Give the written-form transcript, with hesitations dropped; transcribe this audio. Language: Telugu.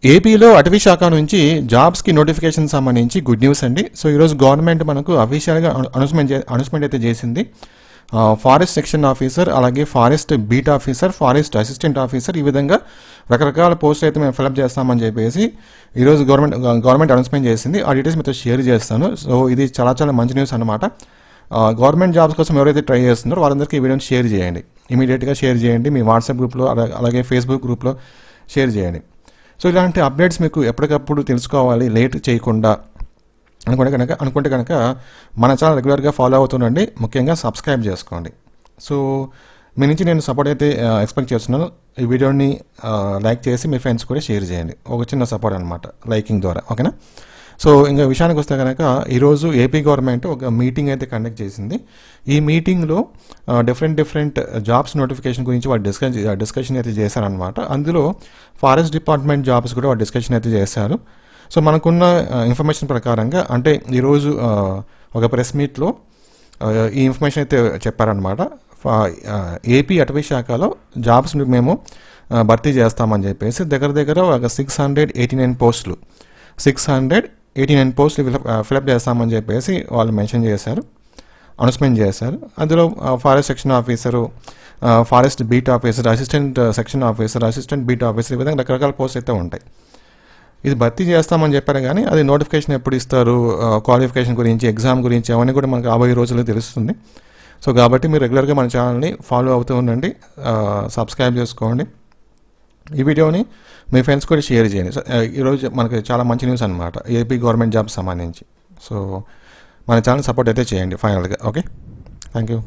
ఏపీలో అటవీ శాఖ నుంచి జాబ్స్కి నోటిఫికేషన్ సంబంధించి గుడ్ న్యూస్ అండి. సో ఈరోజు గవర్నమెంట్ మనకు అఫీషియల్గా అనౌన్స్మెంట్ అయితే చేసింది. ఫారెస్ట్ సెక్షన్ ఆఫీసర్, అలాగే forest beat officer, forest assistant officer, ఈ విధంగా రకరకాల పోస్టులు అయితే మేము ఫిలప్ చేస్తామని చెప్పేసి ఈరోజు గవర్నమెంట్ అనౌన్స్మెంట్ చేసింది. ఆ డీటెయిల్స్ మీతో షేర్ చేస్తాను. సో ఇది చాలా చాలా మంచి న్యూస్ అనమాట. గవర్నమెంట్ జాబ్స్ కోసం ఎవరైతే ట్రై చేస్తున్నారో వాళ్ళందరికీ ఈ వీడియోని షేర్ చేయండి, ఇమీడియట్గా షేర్ చేయండి. మీ వాట్సాప్ గ్రూప్లో అలాగే ఫేస్బుక్ గ్రూప్లో షేర్ చేయండి. సో ఇలాంటి అప్డేట్స్ మీకు ఎప్పటికప్పుడు తెలుసుకోవాలి, లేట్ చేయకుండా అనుకుంటే కనుక మన ఛానల్ రెగ్యులర్గా ఫాలో అవుతుండండి. ముఖ్యంగా సబ్స్క్రైబ్ చేసుకోండి. సో మీ నుంచి నేను సపోర్ట్ అయితే ఎక్స్పెక్ట్ చేస్తున్నాను. ఈ వీడియోని లైక్ చేసి మీ ఫ్రెండ్స్ కూడా షేర్ చేయండి. ఒక చిన్న సపోర్ట్ అనమాట లైకింగ్ ద్వారా, ఓకేనా. సో ఇంకా విషయానికి వస్తే కనుక ఈరోజు ఏపీ గవర్నమెంట్ ఒక మీటింగ్ అయితే కండక్ట్ చేసింది. ఈ మీటింగ్లో డిఫరెంట్ జాబ్స్ నోటిఫికేషన్ గురించి వాళ్ళు డిస్కషన్ అయితే చేశారనమాట. అందులో ఫారెస్ట్ డిపార్ట్మెంట్ జాబ్స్ కూడా వాళ్ళు డిస్కషన్ అయితే చేశారు. సో మనకున్న ఇన్ఫర్మేషన్ ప్రకారంగా, అంటే ఈరోజు ఒక ప్రెస్ మీట్లో ఈ ఇన్ఫర్మేషన్ అయితే చెప్పారనమాట. ఏపీ అటవీ శాఖలో జాబ్స్ మేము భర్తీ చేస్తామని చెప్పేసి దగ్గర ఒక 689 పోస్టులు 689 పోస్టులు ఫిలప్ చేస్తామని చెప్పేసి వాళ్ళు మెన్షన్ చేశారు, అనౌన్స్మెంట్ చేశారు. అందులో forest section officer, forest beat officer, assistant section officer, assistant beat officer, ఈ విధంగా రకరకాల పోస్టులు అయితే ఉంటాయి. ఇది భర్తీ చేస్తామని చెప్పారు, కానీ అది నోటిఫికేషన్ ఎప్పుడు ఇస్తారు, క్వాలిఫికేషన్ గురించి, ఎగ్జామ్ గురించి అవన్నీ కూడా మనకు రాబోయే రోజుల్లో తెలుస్తుంది. సో కాబట్టి మీరు రెగ్యులర్గా మన ఛానల్ని ఫాలో అవుతూ ఉండండి, సబ్స్క్రైబ్ చేసుకోండి. ఈ వీడియోని మీ ఫ్రెండ్స్ కూడా షేర్ చేయండి. సో ఈరోజు మనకి చాలా మంచి న్యూస్ అనమాట ఏపీ గవర్నమెంట్ జాబ్స్ సంబంధించి. సో మన ఛానల్ సపోర్ట్ అయితే చేయండి ఫైనల్గా. Okay, thank you.